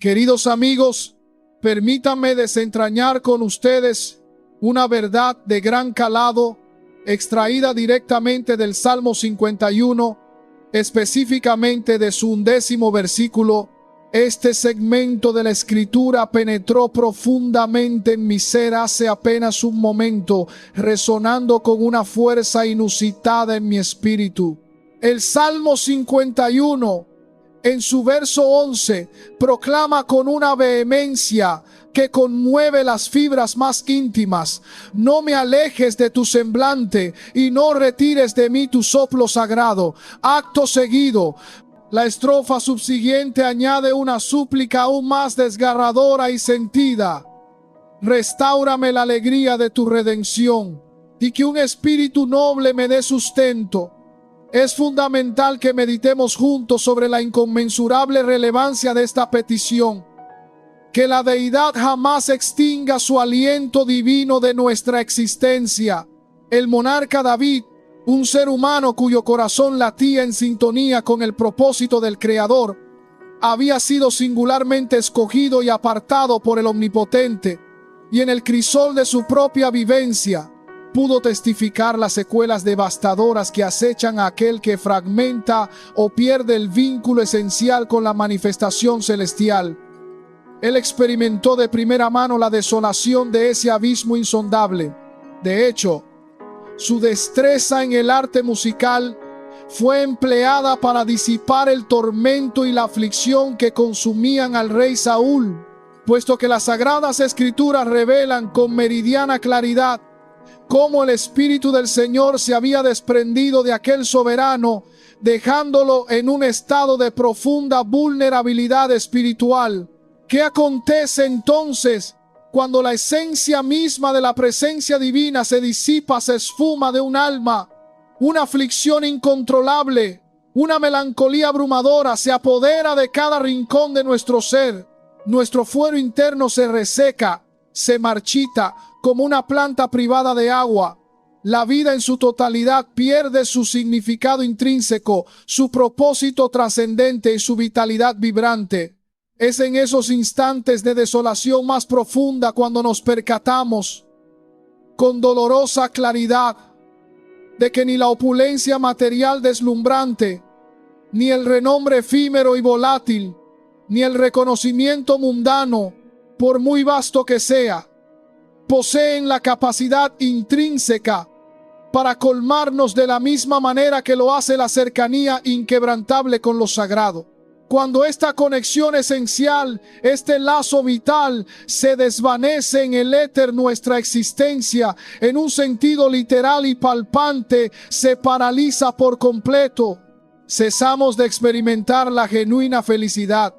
Queridos amigos, permítanme desentrañar con ustedes una verdad de gran calado extraída directamente del Salmo 51, específicamente de su 11º versículo. Este segmento de la Escritura penetró profundamente en mi ser hace apenas un momento, resonando con una fuerza inusitada en mi espíritu. El Salmo 51, en su verso 11, proclama con una vehemencia que conmueve las fibras más íntimas: no me alejes de tu semblante y no retires de mí tu soplo sagrado. Acto seguido, la estrofa subsiguiente añade una súplica aún más desgarradora y sentida: restáurame la alegría de tu redención y que un espíritu noble me dé sustento. Es fundamental que meditemos juntos sobre la inconmensurable relevancia de esta petición. Que la deidad jamás extinga su aliento divino de nuestra existencia. El monarca David, un ser humano cuyo corazón latía en sintonía con el propósito del Creador, había sido singularmente escogido y apartado por el Omnipotente, y en el crisol de su propia vivencia pudo testificar las secuelas devastadoras que acechan a aquel que fragmenta o pierde el vínculo esencial con la manifestación celestial. Él experimentó de primera mano la desolación de ese abismo insondable. De hecho, su destreza en el arte musical fue empleada para disipar el tormento y la aflicción que consumían al rey Saúl, puesto que las Sagradas Escrituras revelan con meridiana claridad cómo el Espíritu del Señor se había desprendido de aquel soberano, dejándolo en un estado de profunda vulnerabilidad espiritual. ¿Qué acontece entonces cuando la esencia misma de la presencia divina se disipa, se esfuma de un alma? Una aflicción incontrolable, una melancolía abrumadora se apodera de cada rincón de nuestro ser. Nuestro fuero interno se reseca, se marchita como una planta privada de agua. La vida en su totalidad pierde su significado intrínseco, su propósito trascendente y su vitalidad vibrante. Es en esos instantes de desolación más profunda cuando nos percatamos con dolorosa claridad de que ni la opulencia material deslumbrante, ni el renombre efímero y volátil, ni el reconocimiento mundano, por muy vasto que sea, poseen la capacidad intrínseca para colmarnos de la misma manera que lo hace la cercanía inquebrantable con lo sagrado. Cuando esta conexión esencial, este lazo vital, se desvanece en el éter, nuestra existencia, en un sentido literal y palpante, se paraliza por completo. Cesamos de experimentar la genuina felicidad.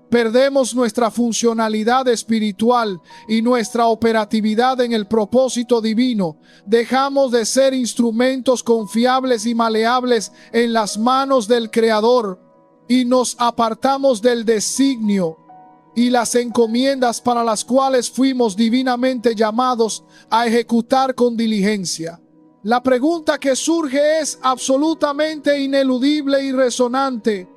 Perdemos nuestra funcionalidad espiritual y nuestra operatividad en el propósito divino. Dejamos de ser instrumentos confiables y maleables en las manos del Creador y nos apartamos del designio y las encomiendas para las cuales fuimos divinamente llamados a ejecutar con diligencia. La pregunta que surge es absolutamente ineludible y resonante.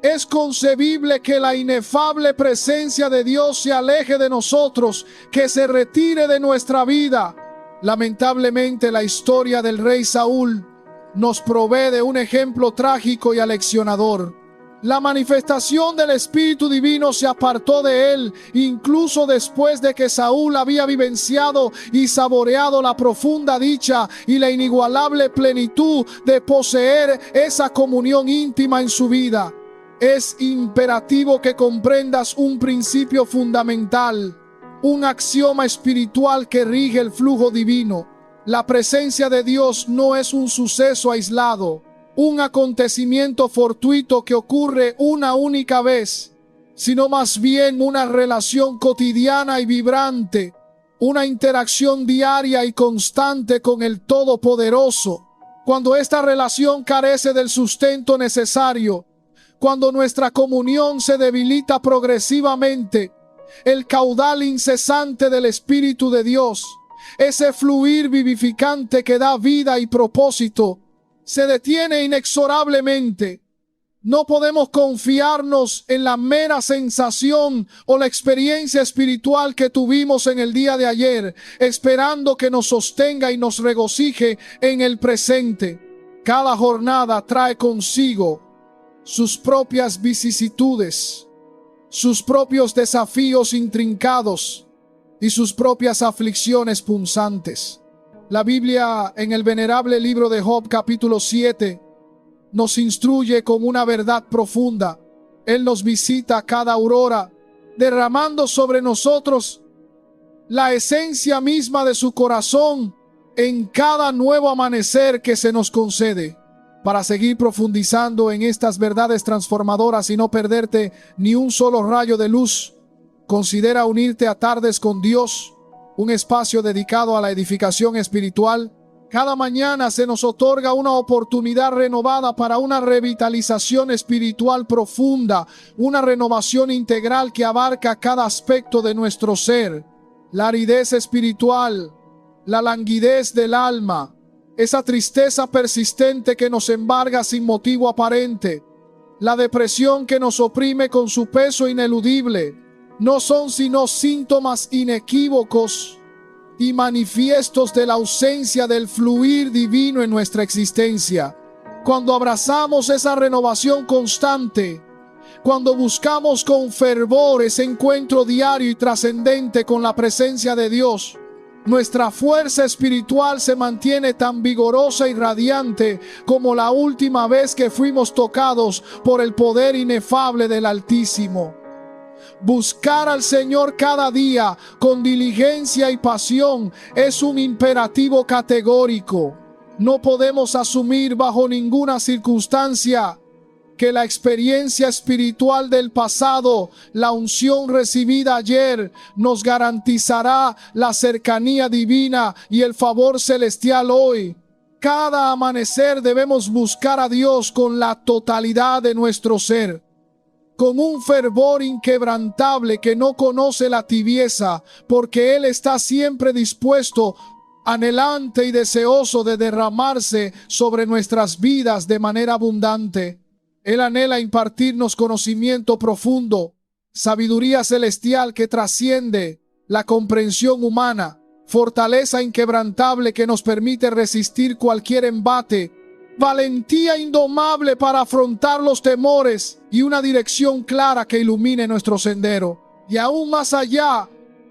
¿Es concebible que la inefable presencia de Dios se aleje de nosotros, que se retire de nuestra vida? Lamentablemente, la historia del rey Saúl nos provee de un ejemplo trágico y aleccionador. La manifestación del Espíritu Divino se apartó de él, incluso después de que Saúl había vivenciado y saboreado la profunda dicha y la inigualable plenitud de poseer esa comunión íntima en su vida. Es imperativo que comprendas un principio fundamental, un axioma espiritual que rige el flujo divino. La presencia de Dios no es un suceso aislado, un acontecimiento fortuito que ocurre una única vez, sino más bien una relación cotidiana y vibrante, una interacción diaria y constante con el Todopoderoso. Cuando esta relación carece del sustento necesario, cuando nuestra comunión se debilita progresivamente, el caudal incesante del Espíritu de Dios, ese fluir vivificante que da vida y propósito, se detiene inexorablemente. No podemos confiarnos en la mera sensación o la experiencia espiritual que tuvimos en el día de ayer, esperando que nos sostenga y nos regocije en el presente. Cada jornada trae consigo sus propias vicisitudes, sus propios desafíos intrincados y sus propias aflicciones punzantes. La Biblia, en el venerable libro de Job, capítulo 7, nos instruye con una verdad profunda. Él nos visita cada aurora, derramando sobre nosotros la esencia misma de su corazón en cada nuevo amanecer que se nos concede. Para seguir profundizando en estas verdades transformadoras y no perderte ni un solo rayo de luz, considera unirte a Tardes con Dios, un espacio dedicado a la edificación espiritual. Cada mañana se nos otorga una oportunidad renovada para una revitalización espiritual profunda, una renovación integral que abarca cada aspecto de nuestro ser. La aridez espiritual, la languidez del alma, esa tristeza persistente que nos embarga sin motivo aparente, la depresión que nos oprime con su peso ineludible, no son sino síntomas inequívocos y manifiestos de la ausencia del fluir divino en nuestra existencia. Cuando abrazamos esa renovación constante, cuando buscamos con fervor ese encuentro diario y trascendente con la presencia de Dios, nuestra fuerza espiritual se mantiene tan vigorosa y radiante como la última vez que fuimos tocados por el poder inefable del Altísimo. Buscar al Señor cada día con diligencia y pasión es un imperativo categórico. No podemos asumir bajo ninguna circunstancia que la experiencia espiritual del pasado, la unción recibida ayer, nos garantizará la cercanía divina y el favor celestial hoy. Cada amanecer debemos buscar a Dios con la totalidad de nuestro ser, con un fervor inquebrantable que no conoce la tibieza, porque Él está siempre dispuesto, anhelante y deseoso de derramarse sobre nuestras vidas de manera abundante. Él anhela impartirnos conocimiento profundo, sabiduría celestial que trasciende la comprensión humana, fortaleza inquebrantable que nos permite resistir cualquier embate, valentía indomable para afrontar los temores y una dirección clara que ilumine nuestro sendero. Y aún más allá,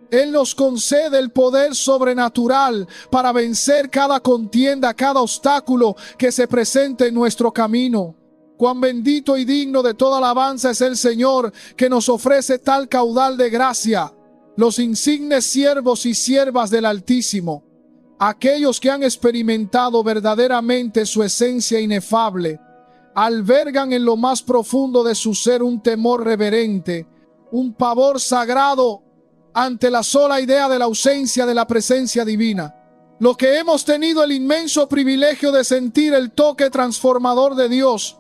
Él nos concede el poder sobrenatural para vencer cada contienda, cada obstáculo que se presente en nuestro camino. Cuán bendito y digno de toda alabanza es el Señor, que nos ofrece tal caudal de gracia. Los insignes siervos y siervas del Altísimo, aquellos que han experimentado verdaderamente su esencia inefable, albergan en lo más profundo de su ser un temor reverente, un pavor sagrado ante la sola idea de la ausencia de la presencia divina. Los que hemos tenido el inmenso privilegio de sentir el toque transformador de Dios,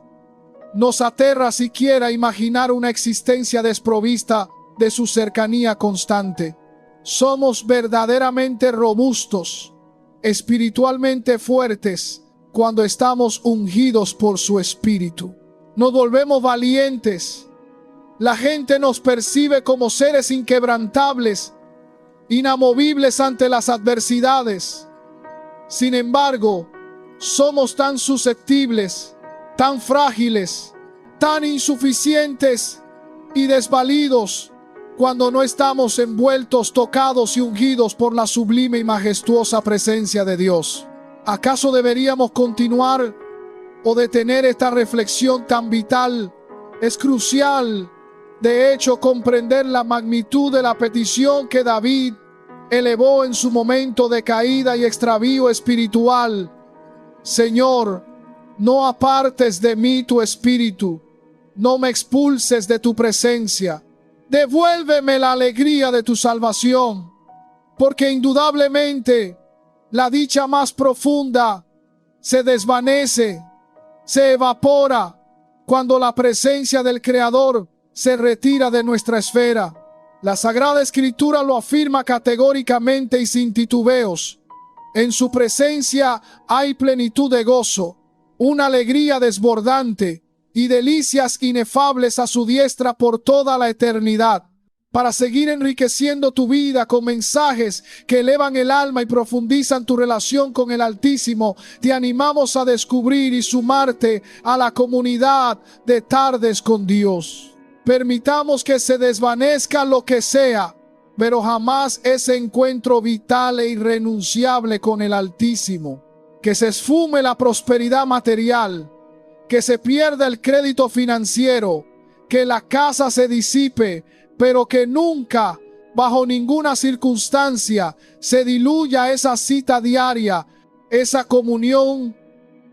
nos aterra siquiera imaginar una existencia desprovista de su cercanía constante. Somos verdaderamente robustos, espiritualmente fuertes, cuando estamos ungidos por su Espíritu. Nos volvemos valientes. La gente nos percibe como seres inquebrantables, inamovibles ante las adversidades. Sin embargo, somos tan susceptibles, tan frágiles, tan insuficientes y desvalidos cuando no estamos envueltos, tocados y ungidos por la sublime y majestuosa presencia de Dios. ¿Acaso deberíamos continuar o detener esta reflexión tan vital? Es crucial, de hecho, comprender la magnitud de la petición que David elevó en su momento de caída y extravío espiritual. Señor, no apartes de mí tu espíritu, no me expulses de tu presencia. Devuélveme la alegría de tu salvación, porque indudablemente la dicha más profunda se desvanece, se evapora cuando la presencia del Creador se retira de nuestra esfera. La Sagrada Escritura lo afirma categóricamente y sin titubeos. En su presencia hay plenitud de gozo, una alegría desbordante, y delicias inefables a su diestra por toda la eternidad. Para seguir enriqueciendo tu vida con mensajes que elevan el alma y profundizan tu relación con el Altísimo, te animamos a descubrir y sumarte a la comunidad de Tardes con Dios. Permitamos que se desvanezca lo que sea, pero jamás ese encuentro vital e irrenunciable con el Altísimo. Que se esfume la prosperidad material, que se pierda el crédito financiero, que la casa se disipe, pero que nunca, bajo ninguna circunstancia, se diluya esa cita diaria, esa comunión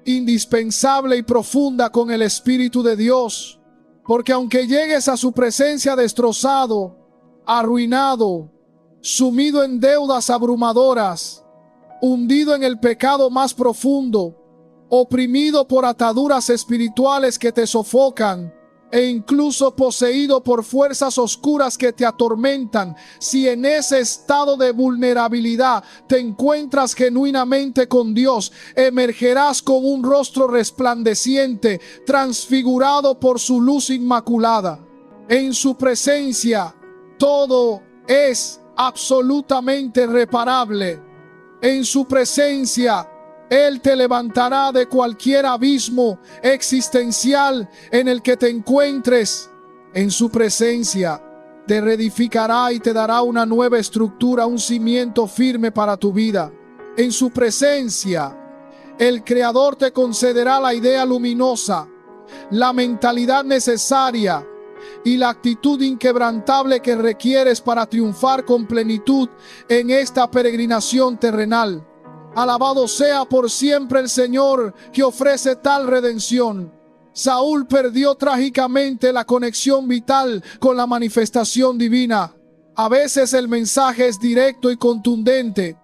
indispensable y profunda con el Espíritu de Dios. Porque aunque llegues a su presencia destrozado, arruinado, sumido en deudas abrumadoras, hundido en el pecado más profundo, oprimido por ataduras espirituales que te sofocan, e incluso poseído por fuerzas oscuras que te atormentan, si en ese estado de vulnerabilidad te encuentras genuinamente con Dios, emergerás con un rostro resplandeciente, transfigurado por su luz inmaculada. En su presencia todo es absolutamente reparable. En su presencia Él te levantará de cualquier abismo existencial en el que te encuentres. En su presencia te reedificará y te dará una nueva estructura, un cimiento firme para tu vida. En su presencia, el Creador te concederá la idea luminosa, la mentalidad necesaria y la actitud inquebrantable que requieres para triunfar con plenitud en esta peregrinación terrenal. Alabado sea por siempre el Señor que ofrece tal redención. Saúl perdió trágicamente la conexión vital con la manifestación divina. A veces el mensaje es directo y contundente,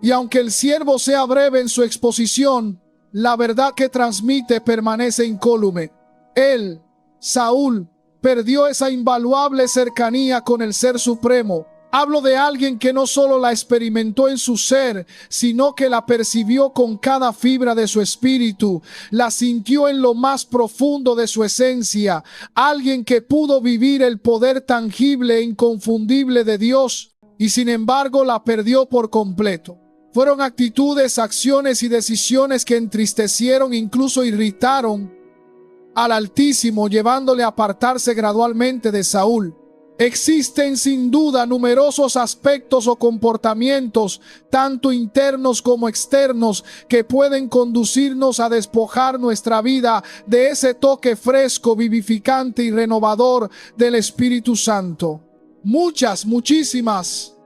y aunque el siervo sea breve en su exposición, la verdad que transmite permanece incólume. Él, Saúl, perdió esa invaluable cercanía con el Ser Supremo. Hablo de alguien que no solo la experimentó en su ser, sino que la percibió con cada fibra de su espíritu, la sintió en lo más profundo de su esencia. Alguien que pudo vivir el poder tangible e inconfundible de Dios y sin embargo la perdió por completo. Fueron actitudes, acciones y decisiones que entristecieron, incluso irritaron al Altísimo, llevándole a apartarse gradualmente de Saúl. Existen sin duda numerosos aspectos o comportamientos, tanto internos como externos, que pueden conducirnos a despojar nuestra vida de ese toque fresco, vivificante y renovador del Espíritu Santo. Muchísimas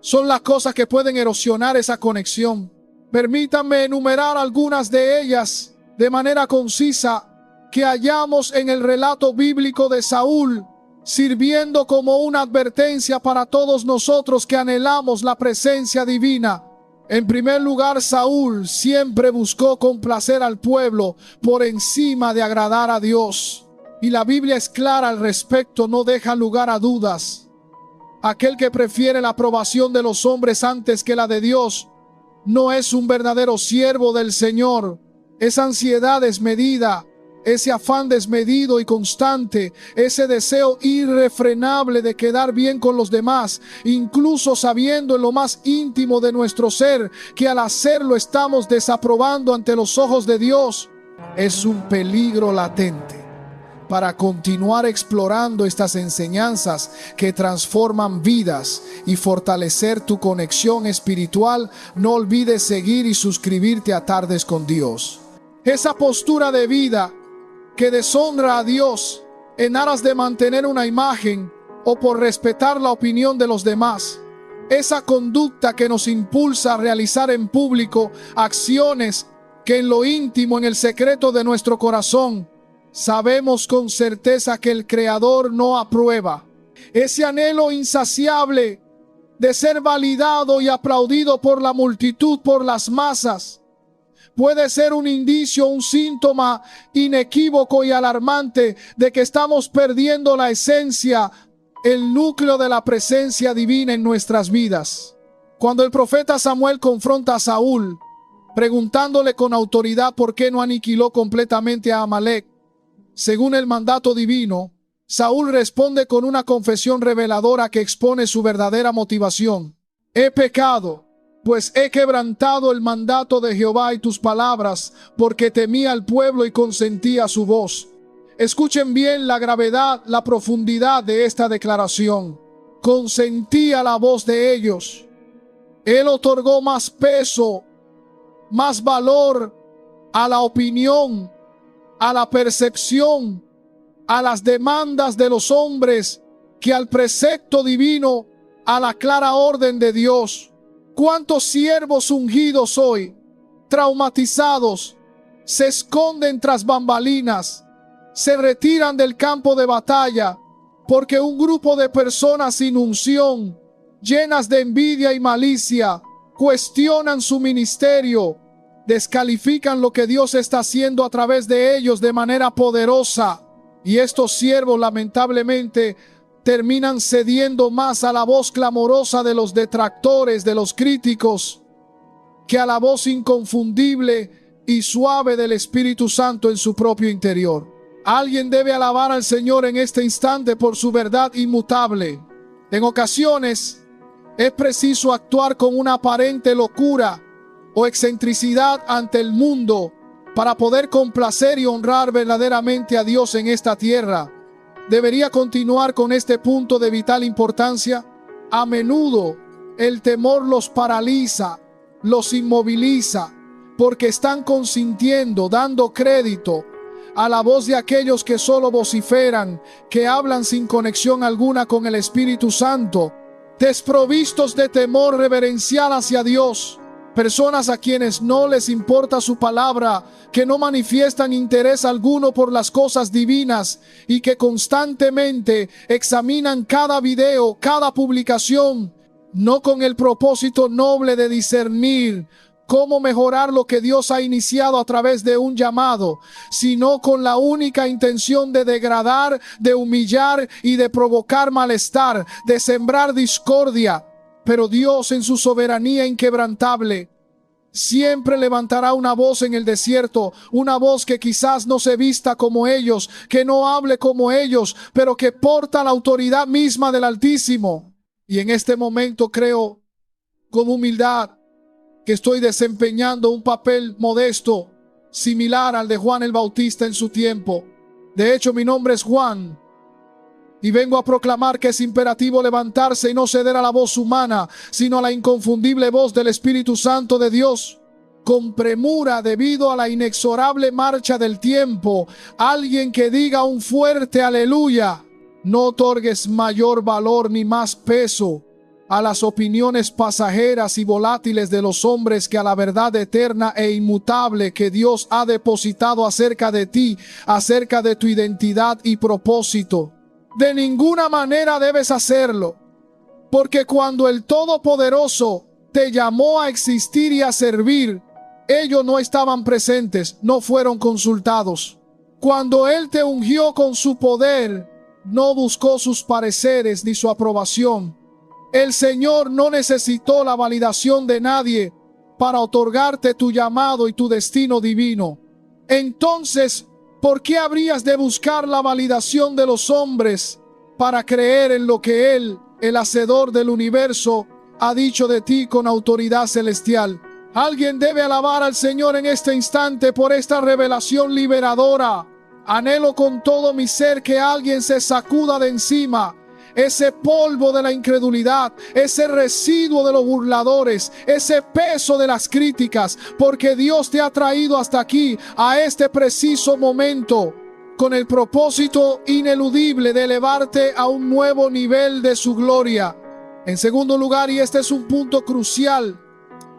son las cosas que pueden erosionar esa conexión. Permítanme enumerar algunas de ellas de manera concisa que hallamos en el relato bíblico de Saúl, sirviendo como una advertencia para todos nosotros que anhelamos la presencia divina. En primer lugar, Saúl siempre buscó complacer al pueblo por encima de agradar a Dios. Y la Biblia es clara al respecto, no deja lugar a dudas. Aquel que prefiere la aprobación de los hombres antes que la de Dios no es un verdadero siervo del Señor. Esa ansiedad desmedida, ese afán desmedido y constante, ese deseo irrefrenable de quedar bien con los demás, incluso sabiendo en lo más íntimo de nuestro ser que al hacerlo estamos desaprobando ante los ojos de Dios, es un peligro latente. Para continuar explorando estas enseñanzas que transforman vidas y fortalecer tu conexión espiritual, no olvides seguir y suscribirte a Tardes con Dios. Esa postura de vida que deshonra a Dios en aras de mantener una imagen o por respetar la opinión de los demás. Esa conducta que nos impulsa a realizar en público acciones que en lo íntimo, en el secreto de nuestro corazón, sabemos con certeza que el Creador no aprueba. Ese anhelo insaciable de ser validado y aplaudido por la multitud, por las masas, puede ser un indicio, un síntoma inequívoco y alarmante de que estamos perdiendo la esencia, el núcleo de la presencia divina en nuestras vidas. Cuando el profeta Samuel confronta a Saúl, preguntándole con autoridad por qué no aniquiló completamente a Amalek, Según el mandato divino, Saúl responde con una confesión reveladora que expone su verdadera motivación. He pecado, pues he quebrantado el mandato de Jehová y tus palabras, porque temía al pueblo y consentía su voz. Escuchen bien la gravedad, la profundidad de esta declaración. Consentía la voz de ellos. Él otorgó más peso, más valor a la opinión, a la percepción, a las demandas de los hombres, que al precepto divino, a la clara orden de Dios. ¿Cuántos siervos ungidos hoy, traumatizados, se esconden tras bambalinas, se retiran del campo de batalla, porque un grupo de personas sin unción, llenas de envidia y malicia, cuestionan su ministerio, descalifican lo que Dios está haciendo a través de ellos de manera poderosa? Y estos siervos lamentablemente terminan cediendo más a la voz clamorosa de los detractores, de los críticos, que a la voz inconfundible y suave del Espíritu Santo en su propio interior. Alguien debe alabar al Señor en este instante por su verdad inmutable. En ocasiones es preciso actuar con una aparente locura o excentricidad ante el mundo para poder complacer y honrar verdaderamente a Dios en esta tierra. Debería continuar con este punto de vital importancia. A menudo el temor los paraliza, los inmoviliza, porque están consintiendo, dando crédito a la voz de aquellos que solo vociferan, que hablan sin conexión alguna con el Espíritu Santo, desprovistos de temor reverencial hacia Dios. Personas a quienes no les importa su palabra, que no manifiestan interés alguno por las cosas divinas y que constantemente examinan cada video, cada publicación, no con el propósito noble de discernir cómo mejorar lo que Dios ha iniciado a través de un llamado, sino con la única intención de degradar, de humillar y de provocar malestar, de sembrar discordia. Pero Dios, en su soberanía inquebrantable, siempre levantará una voz en el desierto, una voz que quizás no se vista como ellos, que no hable como ellos, pero que porta la autoridad misma del Altísimo. Y en este momento creo, con humildad, que estoy desempeñando un papel modesto, similar al de Juan el Bautista en su tiempo. De hecho, mi nombre es Juan, y vengo a proclamar que es imperativo levantarse y no ceder a la voz humana, sino a la inconfundible voz del Espíritu Santo de Dios. Con premura, debido a la inexorable marcha del tiempo, alguien que diga un fuerte aleluya. No otorgues mayor valor ni más peso a las opiniones pasajeras y volátiles de los hombres que a la verdad eterna e inmutable que Dios ha depositado acerca de ti, acerca de tu identidad y propósito. De ninguna manera debes hacerlo, porque cuando el Todopoderoso te llamó a existir y a servir, ellos no estaban presentes, no fueron consultados. Cuando Él te ungió con su poder, no buscó sus pareceres ni su aprobación. El Señor no necesitó la validación de nadie para otorgarte tu llamado y tu destino divino. Entonces, ¿por qué habrías de buscar la validación de los hombres para creer en lo que Él, el hacedor del universo, ha dicho de ti con autoridad celestial? Alguien debe alabar al Señor en este instante por esta revelación liberadora. Anhelo con todo mi ser que alguien se sacuda de encima ese polvo de la incredulidad, ese residuo de los burladores, ese peso de las críticas, porque Dios te ha traído hasta aquí, a este preciso momento, con el propósito ineludible de elevarte a un nuevo nivel de su gloria. En segundo lugar, y este es un punto crucial,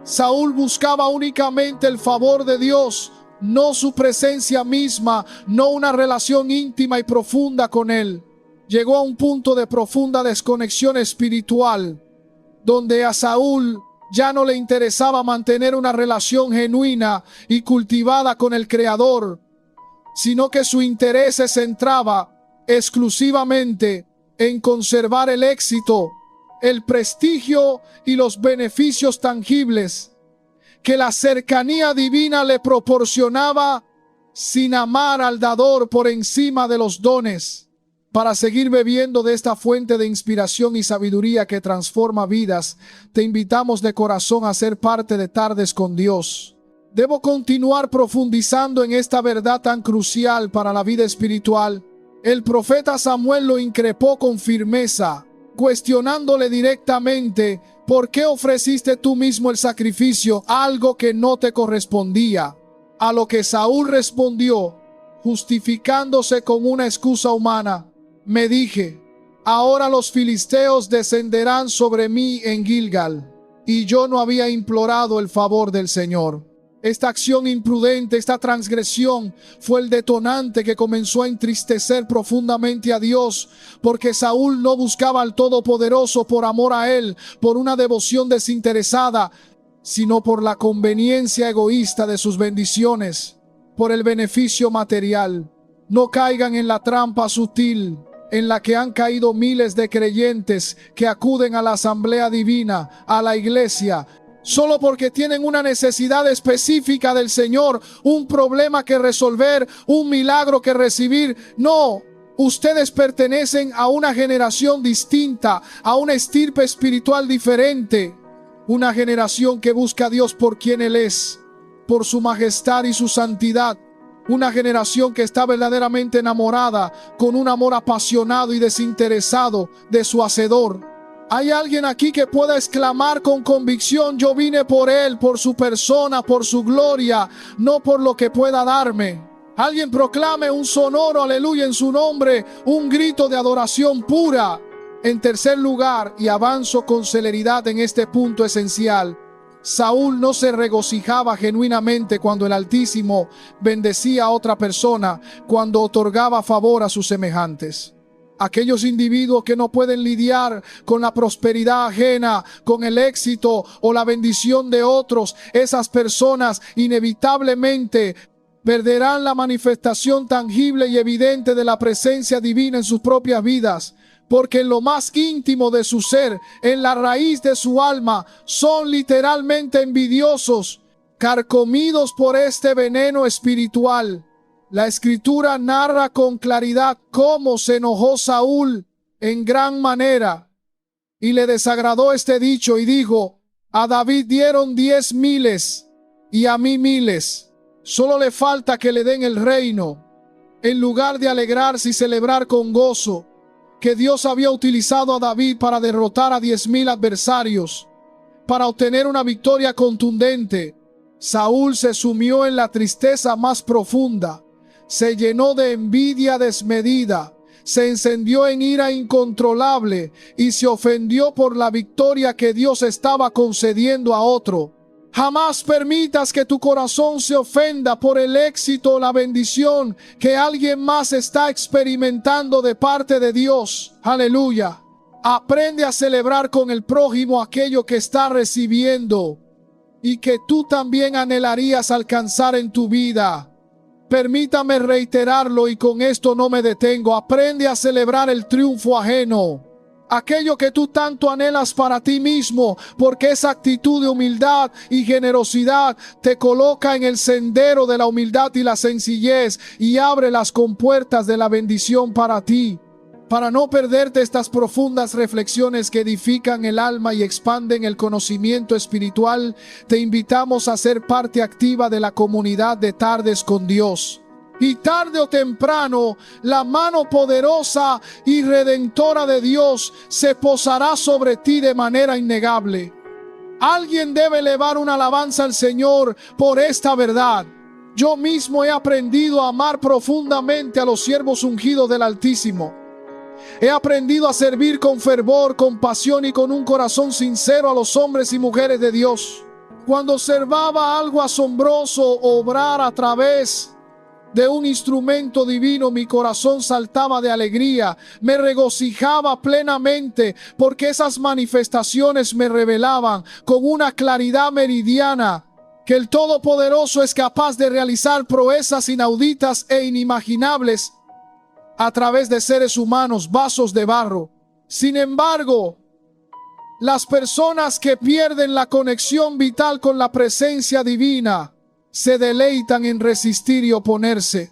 Saúl buscaba únicamente el favor de Dios, no su presencia misma, no una relación íntima y profunda con Él. Llegó a un punto de profunda desconexión espiritual, donde a Saúl ya no le interesaba mantener una relación genuina y cultivada con el Creador, sino que su interés se centraba exclusivamente en conservar el éxito, el prestigio y los beneficios tangibles que la cercanía divina le proporcionaba sin amar al dador por encima de los dones. Para seguir bebiendo de esta fuente de inspiración y sabiduría que transforma vidas, te invitamos de corazón a ser parte de Tardes con Dios. Debo continuar profundizando en esta verdad tan crucial para la vida espiritual. El profeta Samuel lo increpó con firmeza, cuestionándole directamente: ¿por qué ofreciste tú mismo el sacrificio, algo que no te correspondía? A lo que Saúl respondió, justificándose con una excusa humana: me dije, ahora los filisteos descenderán sobre mí en Gilgal, y yo no había implorado el favor del Señor. Esta acción imprudente, esta transgresión, fue el detonante que comenzó a entristecer profundamente a Dios, porque Saúl no buscaba al Todopoderoso por amor a Él, por una devoción desinteresada, sino por la conveniencia egoísta de sus bendiciones, por el beneficio material. No caigan en la trampa sutil en la que han caído miles de creyentes que acuden a la asamblea divina, a la iglesia, solo porque tienen una necesidad específica del Señor, un problema que resolver, un milagro que recibir. No, ustedes pertenecen a una generación distinta, a una estirpe espiritual diferente, una generación que busca a Dios por quien Él es, por su majestad y su santidad. Una generación que está verdaderamente enamorada, con un amor apasionado y desinteresado de su Hacedor. ¿Hay alguien aquí que pueda exclamar con convicción: yo vine por Él, por su persona, por su gloria, no por lo que pueda darme? Alguien proclame un sonoro aleluya en su nombre, un grito de adoración pura. En tercer lugar, y avanzo con celeridad en este punto esencial, Saúl no se regocijaba genuinamente cuando el Altísimo bendecía a otra persona, cuando otorgaba favor a sus semejantes. Aquellos individuos que no pueden lidiar con la prosperidad ajena, con el éxito o la bendición de otros, esas personas inevitablemente perderán la manifestación tangible y evidente de la presencia divina en sus propias vidas. Porque en lo más íntimo de su ser, en la raíz de su alma, son literalmente envidiosos, carcomidos por este veneno espiritual. La Escritura narra con claridad cómo se enojó Saúl en gran manera y le desagradó este dicho y dijo: a David dieron 10 miles y a mí miles. Solo le falta que le den el reino. En lugar de alegrarse y celebrar con gozo que Dios había utilizado a David para derrotar a 10,000 adversarios, para obtener una victoria contundente, Saúl se sumió en la tristeza más profunda, se llenó de envidia desmedida, se encendió en ira incontrolable y se ofendió por la victoria que Dios estaba concediendo a otro. Jamás permitas que tu corazón se ofenda por el éxito o la bendición que alguien más está experimentando de parte de Dios. Aleluya. Aprende a celebrar con el prójimo aquello que está recibiendo y que tú también anhelarías alcanzar en tu vida. Permítame reiterarlo y con esto no me detengo. Aprende a celebrar el triunfo ajeno. Aquello que tú tanto anhelas para ti mismo, porque esa actitud de humildad y generosidad te coloca en el sendero de la humildad y la sencillez y abre las compuertas de la bendición para ti. Para no perderte estas profundas reflexiones que edifican el alma y expanden el conocimiento espiritual, te invitamos a ser parte activa de la comunidad de Tardes con Dios. Y tarde o temprano, la mano poderosa y redentora de Dios se posará sobre ti de manera innegable. Alguien debe elevar una alabanza al Señor por esta verdad. Yo mismo he aprendido a amar profundamente a los siervos ungidos del Altísimo. He aprendido a servir con fervor, con pasión y con un corazón sincero a los hombres y mujeres de Dios. Cuando observaba algo asombroso obrar a través de un instrumento divino, mi corazón saltaba de alegría, me regocijaba plenamente, porque esas manifestaciones me revelaban con una claridad meridiana que el Todopoderoso es capaz de realizar proezas inauditas e inimaginables a través de seres humanos, vasos de barro. Sin embargo, las personas que pierden la conexión vital con la presencia divina se deleitan en resistir y oponerse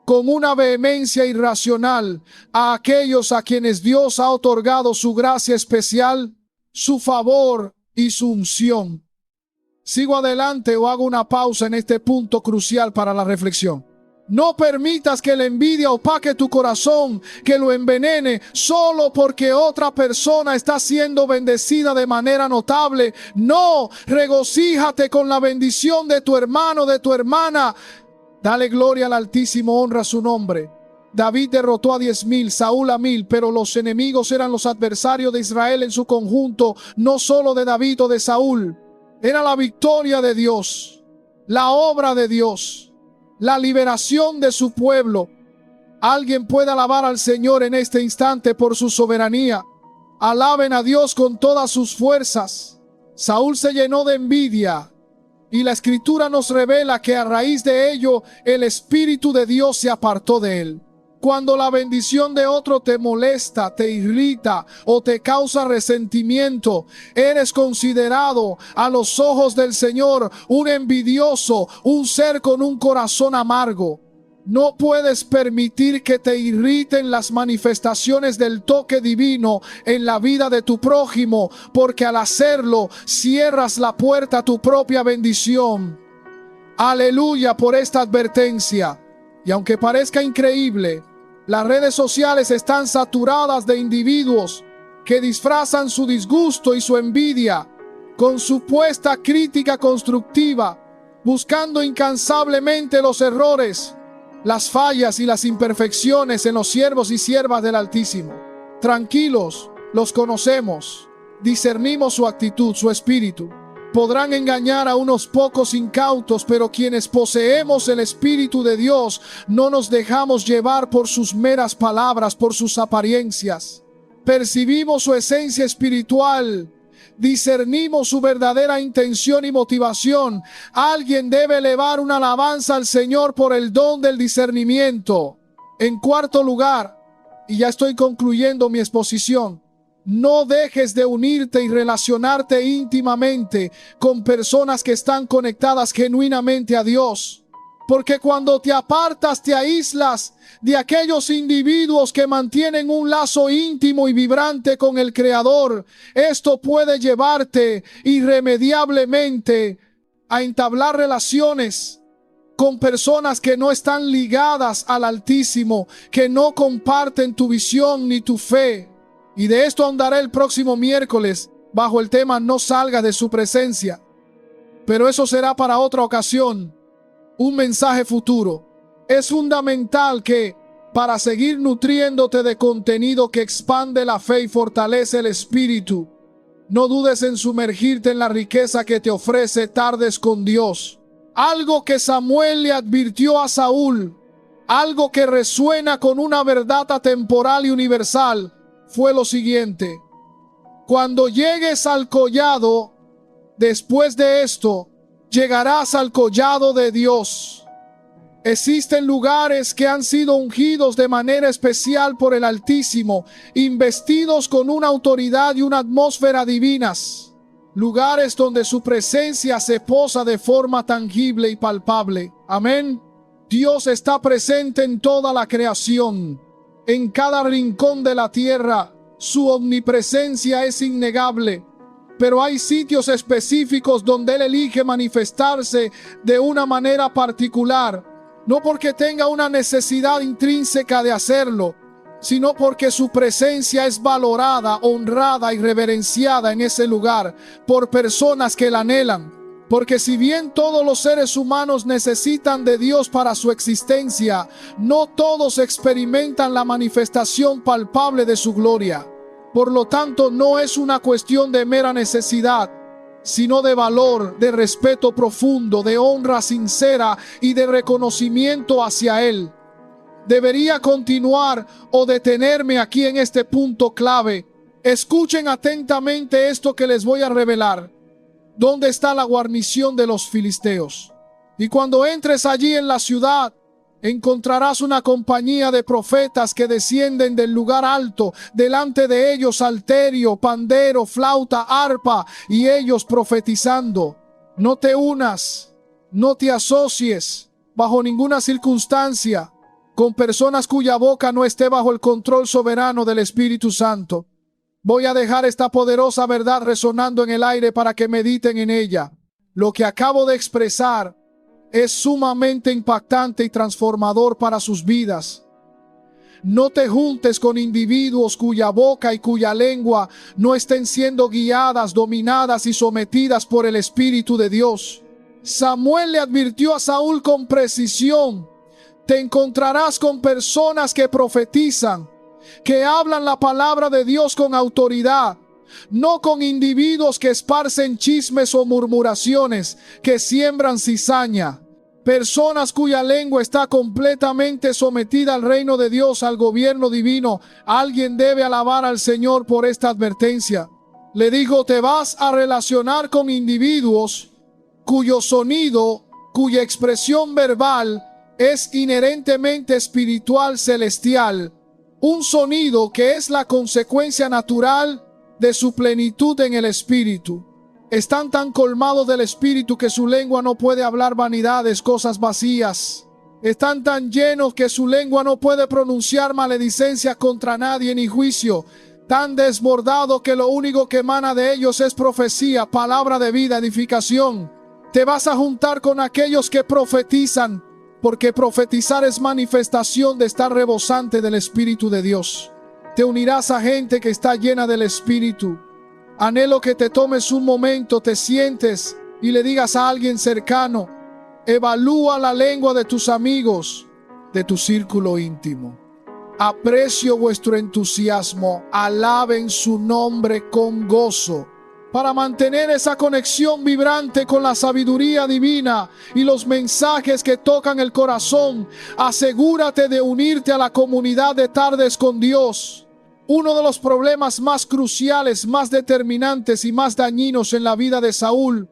con una vehemencia irracional a aquellos a quienes Dios ha otorgado su gracia especial, su favor y su unción. ¿Sigo adelante o hago una pausa en este punto crucial para la reflexión? No permitas que la envidia opaque tu corazón, que lo envenene solo porque otra persona está siendo bendecida de manera notable. No, regocíjate con la bendición de tu hermano, de tu hermana. Dale gloria al Altísimo, honra su nombre. David derrotó a 10,000, Saúl a 1,000, pero los enemigos eran los adversarios de Israel en su conjunto, no solo de David o de Saúl. Era la victoria de Dios, la obra de Dios, la liberación de su pueblo. Alguien puede alabar al Señor en este instante por su soberanía. Alaben a Dios con todas sus fuerzas. Saúl se llenó de envidia. Y la Escritura nos revela que a raíz de ello el Espíritu de Dios se apartó de él. Cuando la bendición de otro te molesta, te irrita o te causa resentimiento, eres considerado a los ojos del Señor un envidioso, un ser con un corazón amargo. No puedes permitir que te irriten las manifestaciones del toque divino en la vida de tu prójimo, porque al hacerlo cierras la puerta a tu propia bendición. Aleluya por esta advertencia. Y aunque parezca increíble, las redes sociales están saturadas de individuos que disfrazan su disgusto y su envidia con supuesta crítica constructiva, buscando incansablemente los errores, las fallas y las imperfecciones en los siervos y siervas del Altísimo. Tranquilos, los conocemos, discernimos su actitud, su espíritu. Podrán engañar a unos pocos incautos, pero quienes poseemos el Espíritu de Dios no nos dejamos llevar por sus meras palabras, por sus apariencias. Percibimos su esencia espiritual, discernimos su verdadera intención y motivación. Alguien debe elevar una alabanza al Señor por el don del discernimiento. En cuarto lugar, y ya estoy concluyendo mi exposición, no dejes de unirte y relacionarte íntimamente con personas que están conectadas genuinamente a Dios. Porque cuando te apartas, te aíslas de aquellos individuos que mantienen un lazo íntimo y vibrante con el Creador. Esto puede llevarte irremediablemente a entablar relaciones con personas que no están ligadas al Altísimo, que no comparten tu visión ni tu fe. Y de esto ahondaré el próximo miércoles bajo el tema No salgas de su presencia. Pero eso será para otra ocasión. Un mensaje futuro. Es fundamental que, para seguir nutriéndote de contenido que expande la fe y fortalece el espíritu, no dudes en sumergirte en la riqueza que te ofrece Tardes con Dios. Algo que Samuel le advirtió a Saúl, algo que resuena con una verdad atemporal y universal, fue lo siguiente: cuando llegues al collado, después de esto, llegarás al collado de Dios. Existen lugares que han sido ungidos de manera especial por el Altísimo, investidos con una autoridad y una atmósfera divinas. Lugares donde su presencia se posa de forma tangible y palpable. Amén. Dios está presente en toda la creación. En cada rincón de la tierra, su omnipresencia es innegable. Pero hay sitios específicos donde Él elige manifestarse de una manera particular, no porque tenga una necesidad intrínseca de hacerlo, sino porque su presencia es valorada, honrada y reverenciada en ese lugar por personas que la anhelan. Porque si bien todos los seres humanos necesitan de Dios para su existencia, no todos experimentan la manifestación palpable de su gloria. Por lo tanto, no es una cuestión de mera necesidad, sino de valor, de respeto profundo, de honra sincera y de reconocimiento hacia Él. Debería continuar o detenerme aquí en este punto clave. Escuchen atentamente esto que les voy a revelar. ¿Dónde está la guarnición de los filisteos? Y cuando entres allí en la ciudad, encontrarás una compañía de profetas que descienden del lugar alto, delante de ellos salterio, pandero, flauta, arpa, y ellos profetizando. No te unas No te asocies bajo ninguna circunstancia con personas cuya boca no esté bajo el control soberano del Espíritu Santo. Voy a dejar esta poderosa verdad resonando en el aire para que mediten en ella. Lo que acabo de expresar es sumamente impactante y transformador para sus vidas. No te juntes con individuos cuya boca y cuya lengua no estén siendo guiadas, dominadas y sometidas por el Espíritu de Dios. Samuel le advirtió a Saúl con precisión: te encontrarás con personas que profetizan, que hablan la palabra de Dios con autoridad, no con individuos que esparcen chismes o murmuraciones, que siembran cizaña. Personas cuya lengua está completamente sometida al reino de Dios, al gobierno divino. Alguien debe alabar al Señor por esta advertencia. Le digo, te vas a relacionar con individuos cuyo sonido, cuya expresión verbal es inherentemente espiritual celestial. Un sonido que es la consecuencia natural de su plenitud en el Espíritu. Están tan colmados del Espíritu que su lengua no puede hablar vanidades, cosas vacías. Están tan llenos que su lengua no puede pronunciar maledicencia contra nadie ni juicio. Tan desbordado que lo único que emana de ellos es profecía, palabra de vida, edificación. Te vas a juntar con aquellos que profetizan, porque profetizar es manifestación de estar rebosante del Espíritu de Dios. Te unirás a gente que está llena del Espíritu. Anhelo que te tomes un momento, te sientes y le digas a alguien cercano: evalúa la lengua de tus amigos, de tu círculo íntimo. Aprecio vuestro entusiasmo, alaben su nombre con gozo. Para mantener esa conexión vibrante con la sabiduría divina y los mensajes que tocan el corazón, asegúrate de unirte a la comunidad de Tardes con Dios. Uno de los problemas más cruciales, más determinantes y más dañinos en la vida de Saúl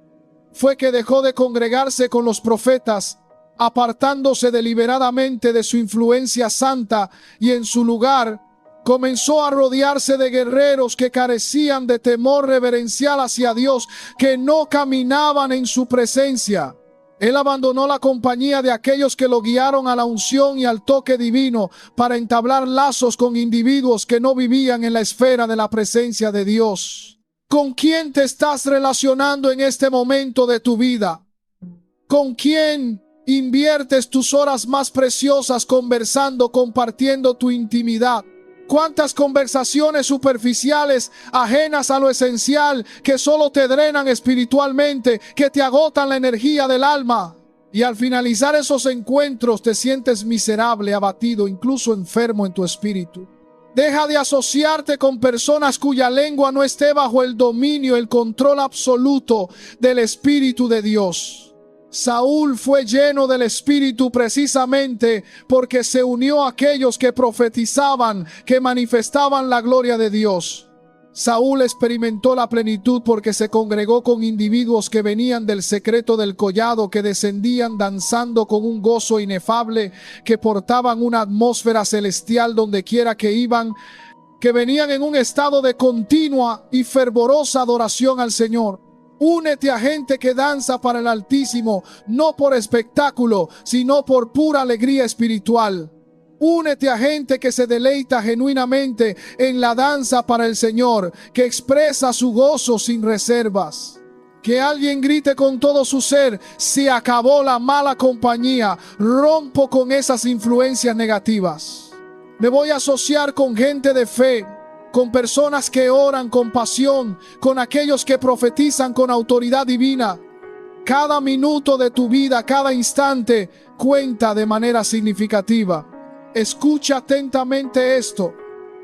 fue que dejó de congregarse con los profetas, apartándose deliberadamente de su influencia santa, y en su lugar comenzó a rodearse de guerreros que carecían de temor reverencial hacia Dios, que no caminaban en su presencia. Él abandonó la compañía de aquellos que lo guiaron a la unción y al toque divino para entablar lazos con individuos que no vivían en la esfera de la presencia de Dios. ¿Con quién te estás relacionando en este momento de tu vida? ¿Con quién inviertes tus horas más preciosas conversando, compartiendo tu intimidad? ¿Cuántas conversaciones superficiales, ajenas a lo esencial, que solo te drenan espiritualmente, que te agotan la energía del alma? Y al finalizar esos encuentros te sientes miserable, abatido, incluso enfermo en tu espíritu. Deja de asociarte con personas cuya lengua no esté bajo el dominio, el control absoluto del Espíritu de Dios. Saúl fue lleno del Espíritu precisamente porque se unió a aquellos que profetizaban, que manifestaban la gloria de Dios. Saúl experimentó la plenitud porque se congregó con individuos que venían del secreto del collado, que descendían danzando con un gozo inefable, que portaban una atmósfera celestial donde quiera que iban, que venían en un estado de continua y fervorosa adoración al Señor. Únete a gente que danza para el Altísimo, no por espectáculo, sino por pura alegría espiritual. Únete a gente que se deleita genuinamente en la danza para el Señor, que expresa su gozo sin reservas. Que alguien grite con todo su ser: se acabó la mala compañía, rompo con esas influencias negativas. Me voy a asociar con gente de fe, con personas que oran con pasión, con aquellos que profetizan con autoridad divina. Cada minuto de tu vida, cada instante, cuenta de manera significativa. Escucha atentamente esto,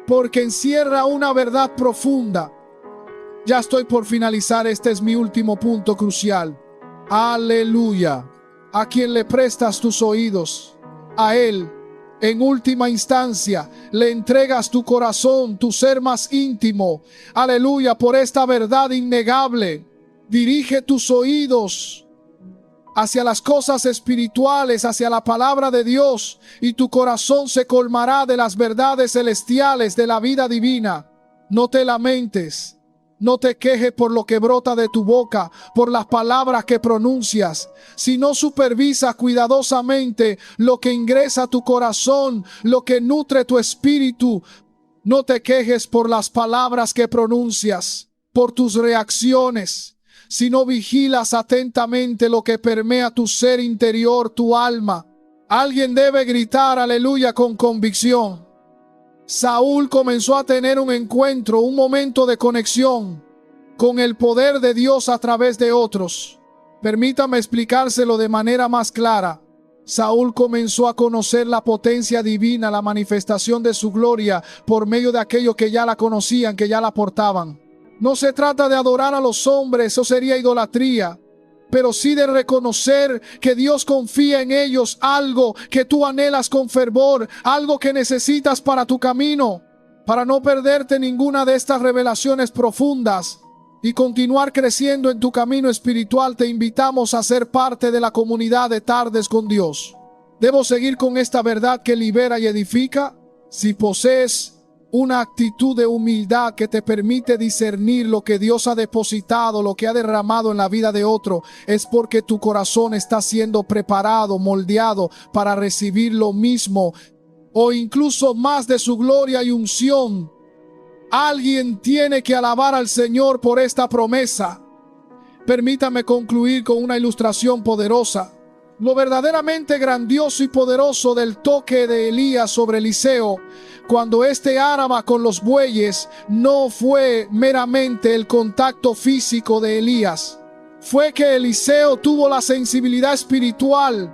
porque encierra una verdad profunda. Ya estoy por finalizar, este es mi último punto crucial. Aleluya. A quien le prestas tus oídos, a Él, en última instancia, le entregas tu corazón, tu ser más íntimo. Aleluya, por esta verdad innegable. Dirige tus oídos hacia las cosas espirituales, hacia la palabra de Dios, y tu corazón se colmará de las verdades celestiales de la vida divina. No te lamentes. No te quejes por lo que brota de tu boca, por las palabras que pronuncias, sino supervisa cuidadosamente lo que ingresa a tu corazón, lo que nutre tu espíritu. No te quejes por las palabras que pronuncias, por tus reacciones, sino vigilas atentamente lo que permea tu ser interior, tu alma. Alguien debe gritar aleluya con convicción. Saúl comenzó a tener un encuentro, un momento de conexión con el poder de Dios a través de otros. Permítame explicárselo de manera más clara. Saúl comenzó a conocer la potencia divina, la manifestación de su gloria por medio de aquellos que ya la conocían, que ya la portaban. No se trata de adorar a los hombres, eso sería idolatría, pero sí de reconocer que Dios confía en ellos algo que tú anhelas con fervor, algo que necesitas para tu camino, para no perderte ninguna de estas revelaciones profundas y continuar creciendo en tu camino espiritual. Te invitamos a ser parte de la comunidad de Tardes con Dios. ¿Debo seguir con esta verdad que libera y edifica? Si posees una actitud de humildad que te permite discernir lo que Dios ha depositado, lo que ha derramado en la vida de otro, es porque tu corazón está siendo preparado, moldeado para recibir lo mismo o incluso más de su gloria y unción. Alguien tiene que alabar al Señor por esta promesa. Permítame concluir con una ilustración poderosa. Lo verdaderamente grandioso y poderoso del toque de Elías sobre Eliseo, cuando éste araba con los bueyes, no fue meramente el contacto físico de Elías. Fue que Eliseo tuvo la sensibilidad espiritual,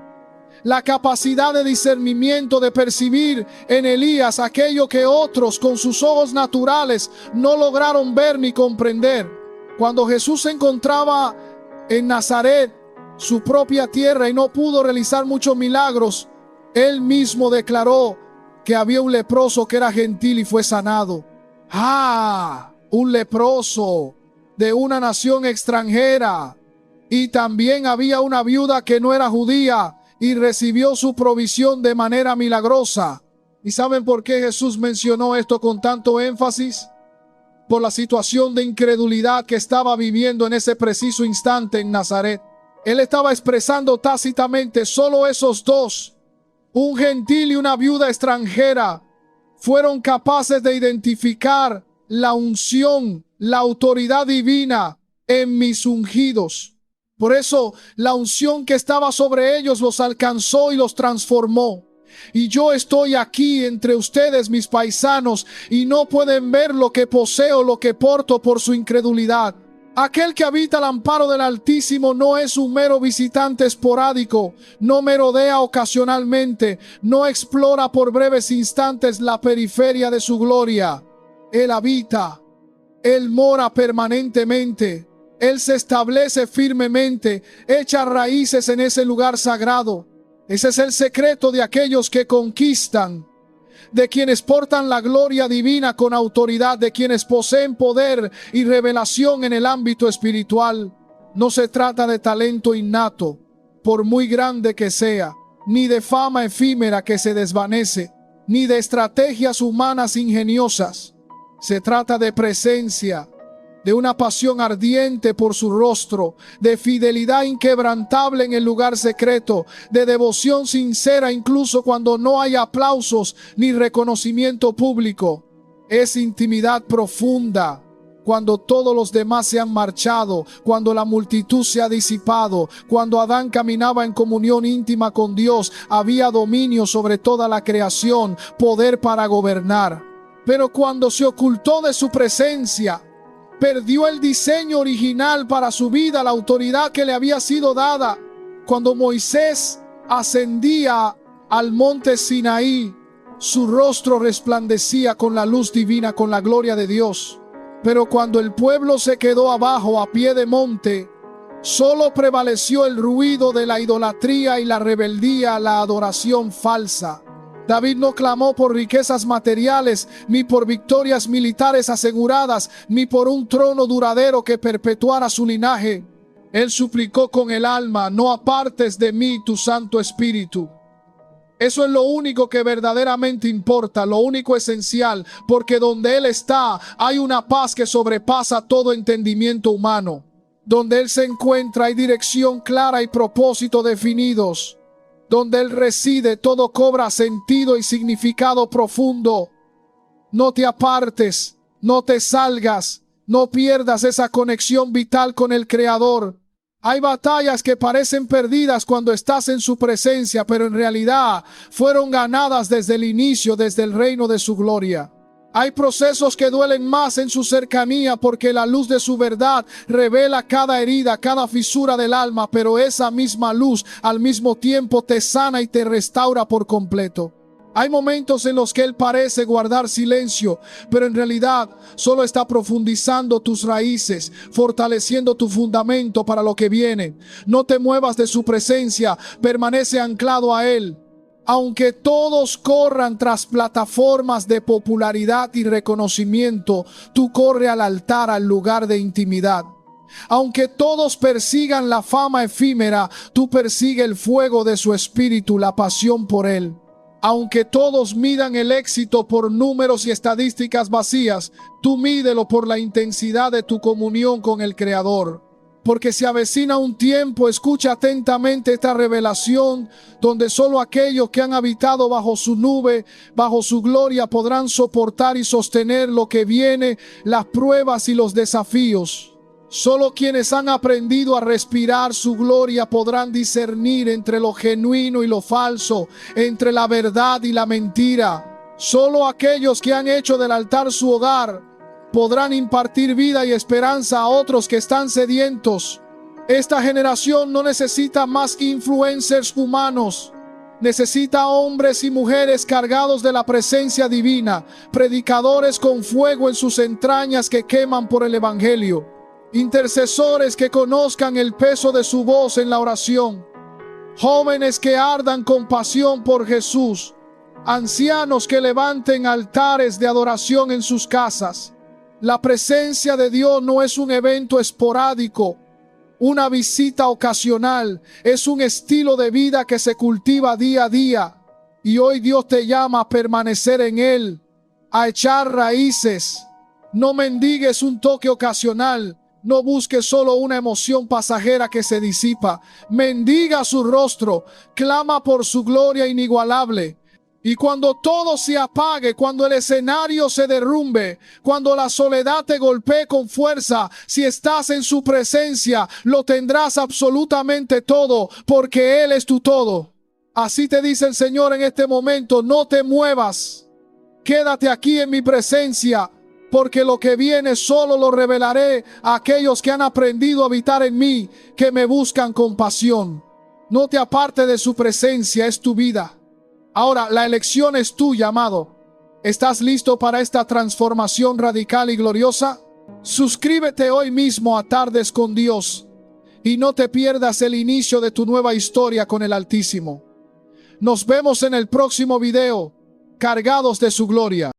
la capacidad de discernimiento de percibir en Elías aquello que otros con sus ojos naturales no lograron ver ni comprender. Cuando Jesús se encontraba en Nazaret, su propia tierra, y no pudo realizar muchos milagros, él mismo declaró que había un leproso que era gentil y fue sanado. Un leproso de una nación extranjera. Y también había una viuda que no era judía y recibió su provisión de manera milagrosa. ¿Y saben por qué Jesús mencionó esto con tanto énfasis? Por la situación de incredulidad que estaba viviendo en ese preciso instante en Nazaret. Él estaba expresando tácitamente: solo esos dos, un gentil y una viuda extranjera, fueron capaces de identificar la unción, la autoridad divina en mis ungidos. Por eso la unción que estaba sobre ellos los alcanzó y los transformó. Y yo estoy aquí entre ustedes, mis paisanos, y no pueden ver lo que poseo, lo que porto por su incredulidad. Aquel que habita al amparo del Altísimo no es un mero visitante esporádico, no merodea ocasionalmente, no explora por breves instantes la periferia de su gloria. Él habita, Él mora permanentemente, Él se establece firmemente, echa raíces en ese lugar sagrado. Ese es el secreto de aquellos que conquistan, de quienes portan la gloria divina con autoridad, de quienes poseen poder y revelación en el ámbito espiritual. No se trata de talento innato, por muy grande que sea, ni de fama efímera que se desvanece, ni de estrategias humanas ingeniosas. Se trata de presencia, de una pasión ardiente por su rostro, de fidelidad inquebrantable en el lugar secreto, de devoción sincera incluso cuando no hay aplausos ni reconocimiento público. Es intimidad profunda, cuando todos los demás se han marchado, cuando la multitud se ha disipado, cuando Adán caminaba en comunión íntima con Dios, había dominio sobre toda la creación, poder para gobernar. Pero cuando se ocultó de su presencia, perdió el diseño original para su vida, la autoridad que le había sido dada. Cuando Moisés ascendía al monte Sinaí, su rostro resplandecía con la luz divina, con la gloria de Dios. Pero cuando el pueblo se quedó abajo, a pie de monte, solo prevaleció el ruido de la idolatría y la rebeldía, la adoración falsa. David no clamó por riquezas materiales, ni por victorias militares aseguradas, ni por un trono duradero que perpetuara su linaje. Él suplicó con el alma: no apartes de mí tu Santo Espíritu. Eso es lo único que verdaderamente importa, lo único esencial, porque donde Él está hay una paz que sobrepasa todo entendimiento humano. Donde Él se encuentra hay dirección clara y propósito definidos. Donde Él reside todo cobra sentido y significado profundo. No te apartes, no te salgas, no pierdas esa conexión vital con el Creador. Hay batallas que parecen perdidas cuando estás en su presencia, pero en realidad fueron ganadas desde el inicio, desde el reino de su gloria. Hay procesos que duelen más en su cercanía porque la luz de su verdad revela cada herida, cada fisura del alma, pero esa misma luz al mismo tiempo te sana y te restaura por completo. Hay momentos en los que Él parece guardar silencio, pero en realidad solo está profundizando tus raíces, fortaleciendo tu fundamento para lo que viene. No te muevas de su presencia, permanece anclado a Él. Aunque todos corran tras plataformas de popularidad y reconocimiento, tú corre al altar, al lugar de intimidad. Aunque todos persigan la fama efímera, tú persigue el fuego de su espíritu, la pasión por Él. Aunque todos midan el éxito por números y estadísticas vacías, tú mídelo por la intensidad de tu comunión con el Creador. Porque se avecina un tiempo, escucha atentamente esta revelación, donde solo aquellos que han habitado bajo su nube, bajo su gloria, podrán soportar y sostener lo que viene, las pruebas y los desafíos. Solo quienes han aprendido a respirar su gloria podrán discernir entre lo genuino y lo falso, entre la verdad y la mentira. Solo aquellos que han hecho del altar su hogar podrán impartir vida y esperanza a otros que están sedientos. Esta generación no necesita más influencers humanos. Necesita hombres y mujeres cargados de la presencia divina, predicadores con fuego en sus entrañas que queman por el evangelio. Intercesores que conozcan el peso de su voz en la oración. Jóvenes que ardan con pasión por Jesús. Ancianos que levanten altares de adoración en sus casas. La presencia de Dios no es un evento esporádico, una visita ocasional. Es un estilo de vida que se cultiva día a día. Y hoy Dios te llama a permanecer en Él, a echar raíces. No mendigues un toque ocasional. No busques solo una emoción pasajera que se disipa. Mendiga su rostro, clama por su gloria inigualable. Y cuando todo se apague, cuando el escenario se derrumbe, cuando la soledad te golpee con fuerza, si estás en su presencia, lo tendrás absolutamente todo, porque Él es tu todo. Así te dice el Señor en este momento: no te muevas, quédate aquí en mi presencia, porque lo que viene solo lo revelaré a aquellos que han aprendido a habitar en mí, que me buscan con pasión. No te apartes de su presencia, es tu vida. Ahora, la elección es tuya, amado. ¿Estás listo para esta transformación radical y gloriosa? Suscríbete hoy mismo a Tardes con Dios y no te pierdas el inicio de tu nueva historia con el Altísimo. Nos vemos en el próximo video, cargados de su gloria.